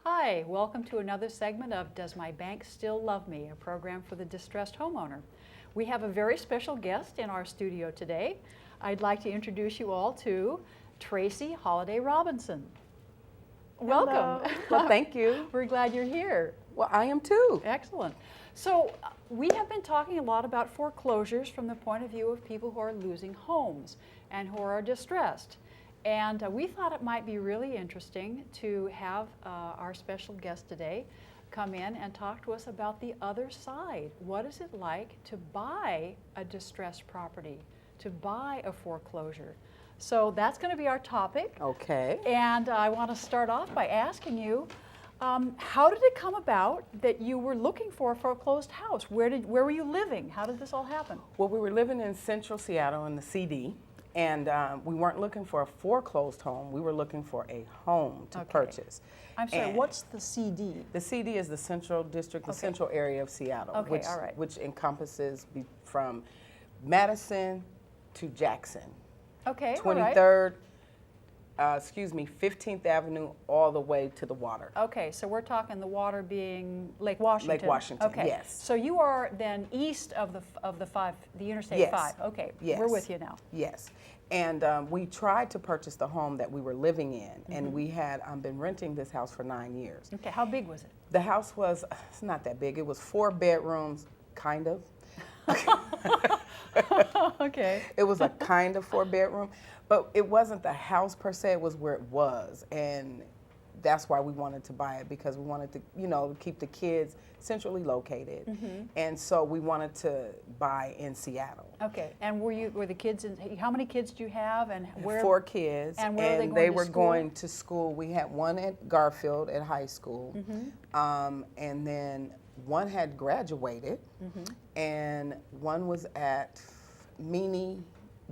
Hi, welcome to another segment of Does My Bank Still Love Me, a program for the distressed homeowner. We have a very special guest in our studio today. I'd like to introduce you all to Tracie Holliday-Robinson. Welcome. Hello. Well, thank you. We're glad you're here. Well, I am too. Excellent. So we have been talking a lot about foreclosures from the point of view of people who are losing homes and who are distressed. And we thought it might be really interesting to have our special guest today come in and talk to us about the other side. What is it like to buy a distressed property, to buy a foreclosure? So that's going to be our topic. Okay. And I want to start off by asking you, how did it come about that you were looking for a foreclosed house? Where were you living? How did this all happen? Well, we were living in central Seattle in the CD, and we weren't looking for a foreclosed home. We were looking for a home to purchase. I'm sorry, And what's the CD? the CD is the central district, the central area of Seattle, Okay, all right. which encompasses from Madison to Jackson. Okay, all right. 23rd, 15th Avenue, all the way to the water. Okay, so we're talking the water being Lake Washington. Lake Washington, okay. yes. So you are then east of the Interstate Yes. 5. Okay, Yes. we're with you now. Yes. And we tried to purchase the home that we were living in, and we had been renting this house for 9 years. Okay, how big was it? The house it's not that big. It was 4 bedrooms, kind of. Okay. It was a kind of 4 bedroom, but it wasn't the house per se, it was where it was. And that's why we wanted to buy it, because we wanted to, keep the kids centrally located. And so we wanted to buy in Seattle. Okay, and were the kids how many kids do you have, and where? 4 kids, and where are they going they to were school? going to school. We had one at Garfield at high school, and then one had graduated, and one was at Meany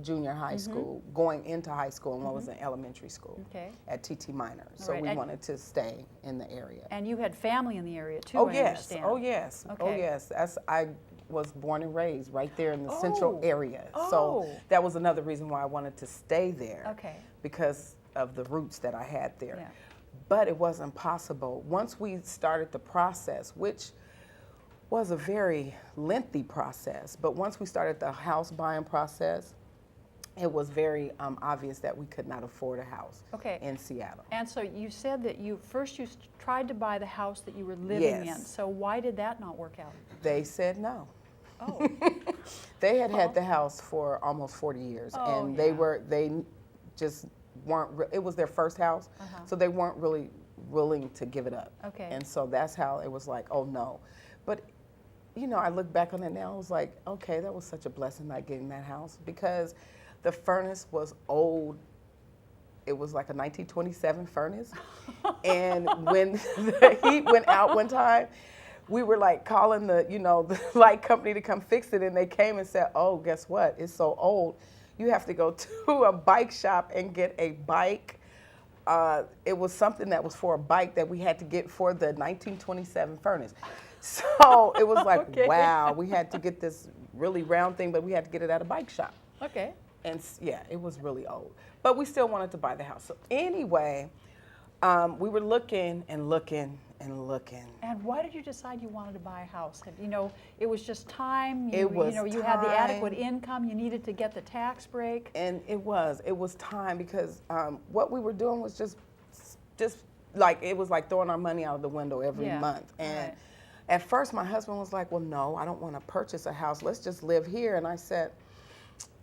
Junior High School, going into high school, and one was in elementary school at TT Minor. So right. we And wanted to stay in the area. And you had family in the area too, Oh I yes, understand. oh yes, oh Okay. yes. I was born and raised right there in the central area. Oh. So that was another reason why I wanted to stay there. Okay. Because of the roots that I had there. Yeah. But it wasn't possible. Once we started the process, which was a very lengthy process, but once we started the house buying process, it was very obvious that we could not afford a house in Seattle. And so you said that you tried to buy the house that you were living in. Yes. So why did that not work out? They said no. Oh. They had the house for almost 40 years, Oh, and yeah. they just weren't. It was their first house, so they weren't really willing to give it up. Okay. And so that's how it was like, oh no. But I look back on it now. I was like, okay, that was such a blessing not getting that house, because the furnace was old. It was like a 1927 furnace. And when the heat went out one time, we were like calling the light company to come fix it. And they came and said, oh, guess what? It's so old. You have to go to a bike shop and get a bike. It was something that was for a bike that we had to get for the 1927 furnace. So it was like, wow, we had to get this really round thing, but we had to get it at a bike shop. Okay. And yeah, it was really old. But we still wanted to buy the house. So anyway, we were looking and looking and looking. And why did you decide you wanted to buy a house? It was just time. It was you had the adequate time. income. You needed to get the tax break. And it was time, because what we were doing was just like, it was like throwing our money out of the window every month. And at first my husband was like, well, no, I don't want to purchase a house. Let's just live here. And I said,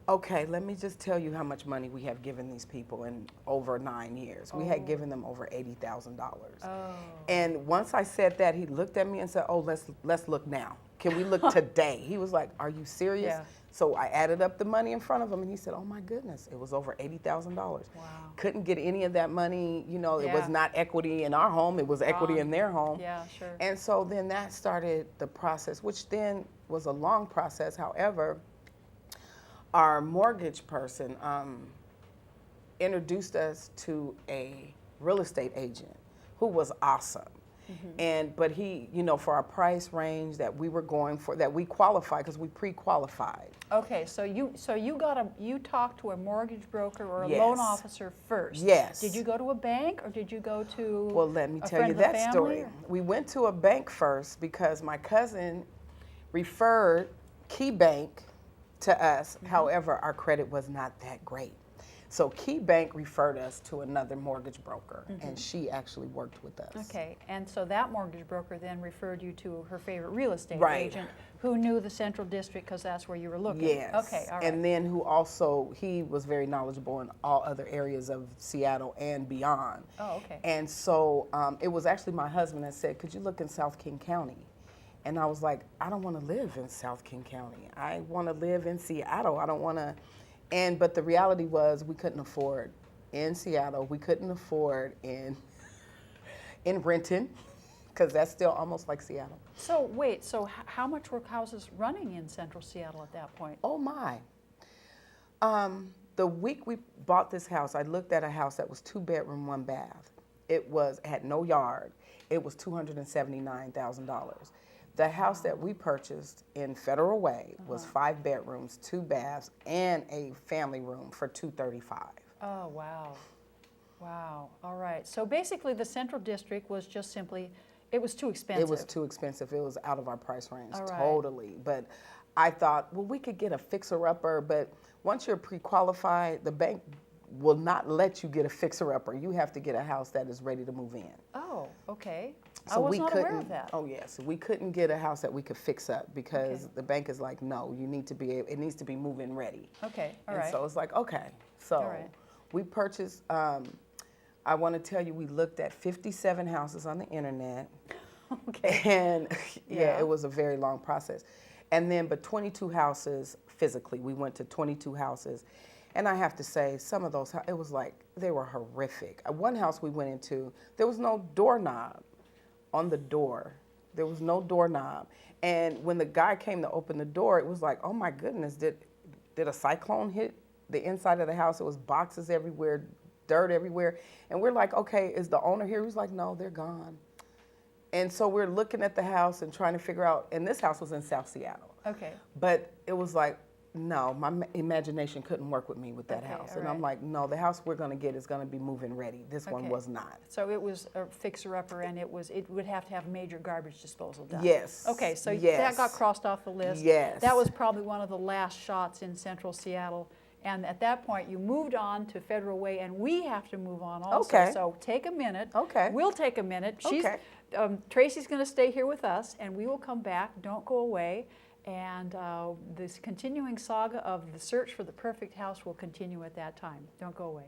okay, let me just tell you how much money we have given these people in over 9 years. We had given them over $80,000. Oh. And once I said that, he looked at me and said, oh, let's look now. Can we look today? He was like, are you serious? Yeah. So I added up the money in front of him, and he said, oh my goodness, it was over $80,000. Wow. Couldn't get any of that money. It was not equity in our home. It was equity in their home. Yeah, sure. And so then that started the process, which then was a long process. However, our mortgage person introduced us to a real estate agent who was awesome. But he, you know, for our price range that we were going for, that we qualified, because we pre-qualified. Okay, so you talked to a mortgage broker or a Yes. loan officer first. Yes. Did you go to a bank or did you go to Well, let me a tell friend you of the that family, story. or- We went to a bank first because my cousin referred Key Bank to us. However, our credit was not that great. So Key Bank referred us to another mortgage broker, and she actually worked with us. Okay, and so that mortgage broker then referred you to her favorite real estate Right. agent who knew the Central District because that's where you were looking. Yes. Okay, all right. And then who also, he was very knowledgeable in all other areas of Seattle and beyond. Oh, okay. And so it was actually my husband that said, could you look in South King County? And I was like, I don't want to live in South King County. I want to live in Seattle. I don't want to. But the reality was we couldn't afford in Seattle. We couldn't afford in Renton, because that's still almost like Seattle. So wait, so how much were houses running in Central Seattle at that point? Oh my. The week we bought this house, I looked at a house that was 2-bedroom, 1 bath. It had no yard. It was $279,000. The house that we purchased in Federal Way was 5 bedrooms, 2 baths, and a family room for $235,000. Oh, wow. Wow, all right. So basically the Central District was just simply, it was too expensive. It was too expensive. It was out of our price range, All right. totally. But I thought, well, we could get a fixer-upper, but once you're pre-qualified, the bank will not let you get a fixer-upper. You have to get a house that is ready to move in. Oh, okay. So I was we not couldn't, aware of that. Oh yes, we couldn't get a house that we could fix up because Okay. the bank is like, no, you need to be. It needs to be move-in ready. Okay, all And right. so it's like, okay. So All right. we purchased. I want to tell you, we looked at 57 houses on the internet, Okay. and Yeah. it was a very long process. And then, but 22 houses physically. We went to 22 houses, and I have to say, some of those, it was like they were horrific. One house we went into, there was no doorknob on the door. There was no doorknob. And when the guy came to open the door, it was like, oh my goodness, did a cyclone hit the inside of the house? It was boxes everywhere, dirt everywhere. And we're like, okay, is the owner here? He was like, no, they're gone. And so we're looking at the house and trying to figure out, and this house was in South Seattle. Okay. But it was like, no, my imagination couldn't work with me with that Okay, house. all And right. I'm like, no, the house we're going to get is going to be move-in ready. This one Okay. was not. So it was a fixer-upper, and it would have to have major garbage disposal done. Yes. Okay, so Yes. that got crossed off the list. Yes. That was probably one of the last shots in Central Seattle. And at that point, you moved on to Federal Way, and we have to move on also. Okay. So take a minute. Okay. We'll take a minute. Okay. Tracie's going to stay here with us, and we will come back. Don't go away. And this continuing saga of the search for the perfect house will continue at that time. Don't go away.